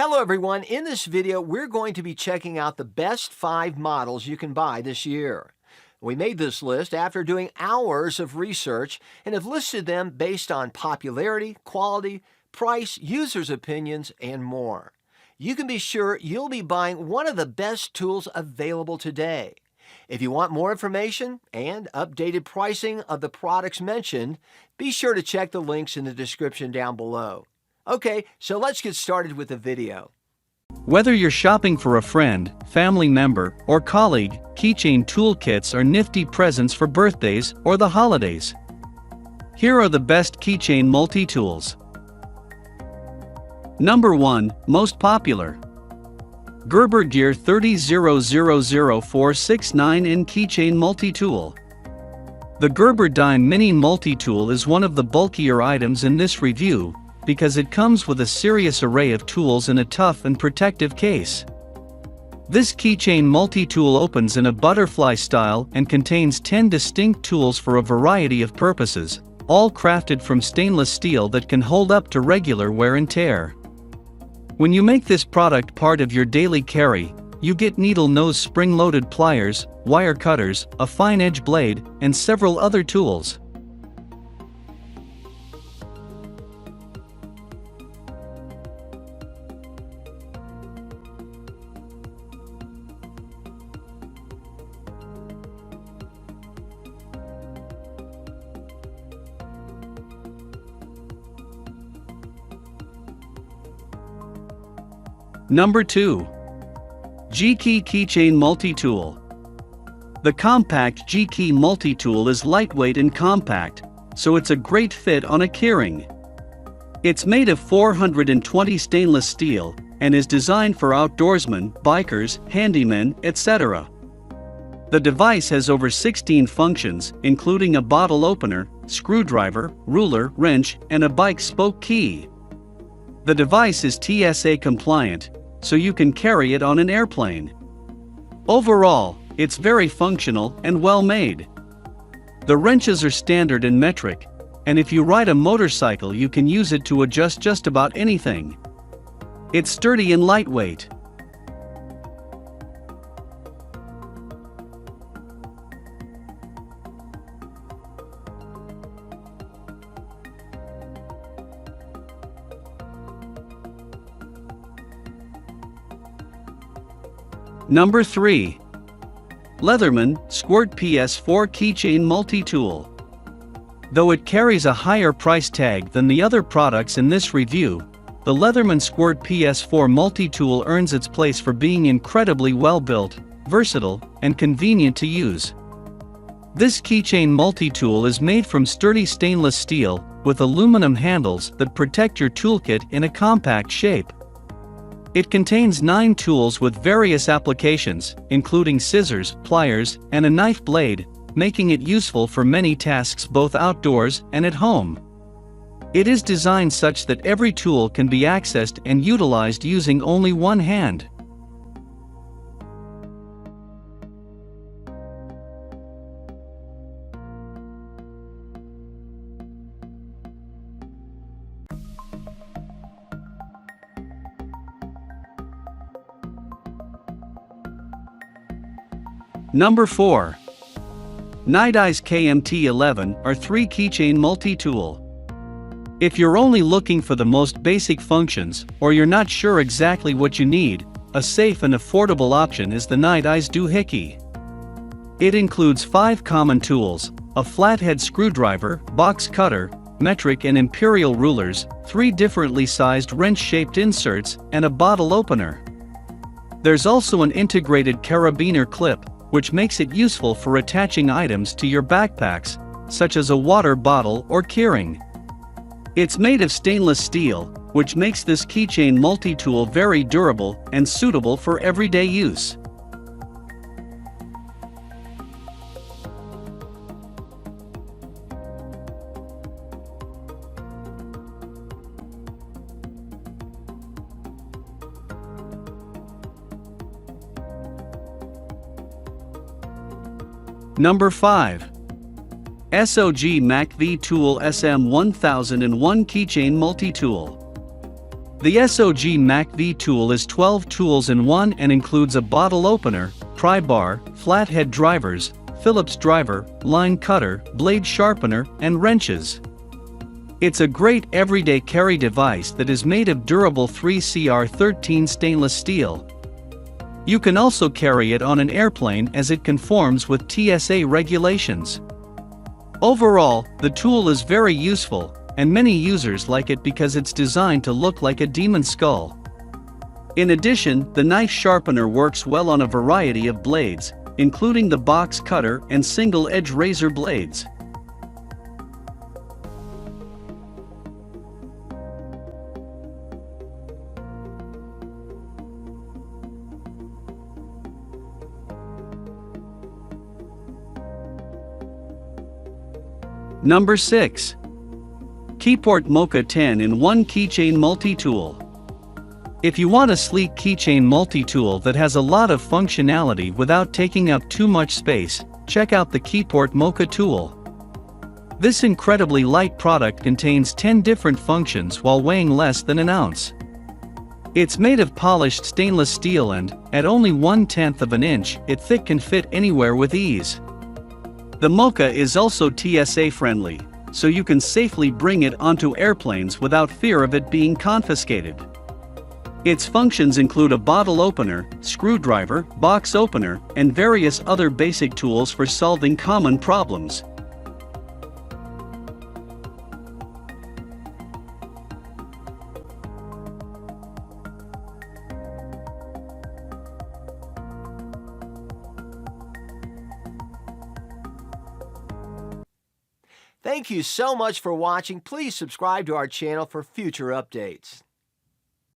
Hello everyone, in this video we're going to be checking out the best 5 models you can buy this year. We made this list after doing hours of research and have listed them based on popularity, quality, price, users' opinions, and more. You can be sure you'll be buying one of the best tools available today. If you want more information and updated pricing of the products mentioned, be sure to check the links in the description down below. Okay, so let's get started with the video. Whether you're shopping for a friend, family member, or colleague, keychain toolkits are nifty presents for birthdays or the holidays. Here are the best keychain multi-tools. Number 1, most popular. Gerber Gear 3000469N Keychain Multitool. The Gerber Dime Mini Multitool is one of the bulkier items in this review, because it comes with a serious array of tools in a tough and protective case. This keychain multi-tool opens in a butterfly style and contains 10 distinct tools for a variety of purposes, all crafted from stainless steel that can hold up to regular wear and tear. When you make this product part of your daily carry, you get needle nose spring-loaded pliers, wire cutters, a fine edge blade, and several other tools. Number 2. Geekey Keychain Multitool. The compact Geekey Multitool is lightweight and compact, so it's a great fit on a keyring. It's made of 420 stainless steel and is designed for outdoorsmen, bikers, handymen, etc. The device has over 16 functions, including a bottle opener, screwdriver, ruler, wrench, and a bike spoke key. The device is TSA compliant, so you can carry it on an airplane. Overall, it's very functional and well made. The wrenches are standard and metric, and if you ride a motorcycle you can use it to adjust just about anything. It's sturdy and lightweight. Number 3. LEATHERMAN Squirt PS4 Keychain Multitool. Though it carries a higher price tag than the other products in this review, the LEATHERMAN Squirt PS4 Multitool earns its place for being incredibly well built, versatile, and convenient to use. This keychain multi-tool is made from sturdy stainless steel, with aluminum handles that protect your toolkit in a compact shape. It contains 9 tools with various applications, including scissors, pliers, and a knife blade, making it useful for many tasks both outdoors and at home. It is designed such that every tool can be accessed and utilized using only one hand. Number 4. Nite's KMT11 R3 Keychain Multi-Tool. If you're only looking for the most basic functions, or you're not sure exactly what you need, a safe and affordable option is the Nite's Doohickey. It includes 5 common tools, a flathead screwdriver, box cutter, metric and imperial rulers, 3 differently sized wrench-shaped inserts, and a bottle opener. There's also an integrated carabiner clip, which makes it useful for attaching items to your backpacks, such as a water bottle or keyring. It's made of stainless steel, which makes this keychain multi-tool very durable and suitable for everyday use. Number 5. SOG MacV Tool SM1001 Keychain Multitool. The SOG MacV tool is 12 tools in one and includes a bottle opener, pry bar, flathead drivers, Phillips driver, line cutter, blade sharpener, and wrenches. It's a great everyday carry device that is made of durable 3CR13 stainless steel. You can also carry it on an airplane as it conforms with TSA regulations. Overall, the tool is very useful, and many users like it because it's designed to look like a demon skull. In addition, the knife sharpener works well on a variety of blades, including the box cutter and single-edge razor blades. Number 6. Keyport MOCA 10-in-1 Keychain Multitool. If you want a sleek keychain multi-tool that has a lot of functionality without taking up too much space, check out the Keyport MOCA tool. This incredibly light product contains 10 different functions while weighing less than an ounce. It's made of polished stainless steel and, at only 1/10 of an inch, it can fit anywhere with ease. The MOCA is also TSA friendly, so you can safely bring it onto airplanes without fear of it being confiscated. Its functions include a bottle opener, screwdriver, box opener, and various other basic tools for solving common problems. Thank you so much for watching. Please subscribe to our channel for future updates.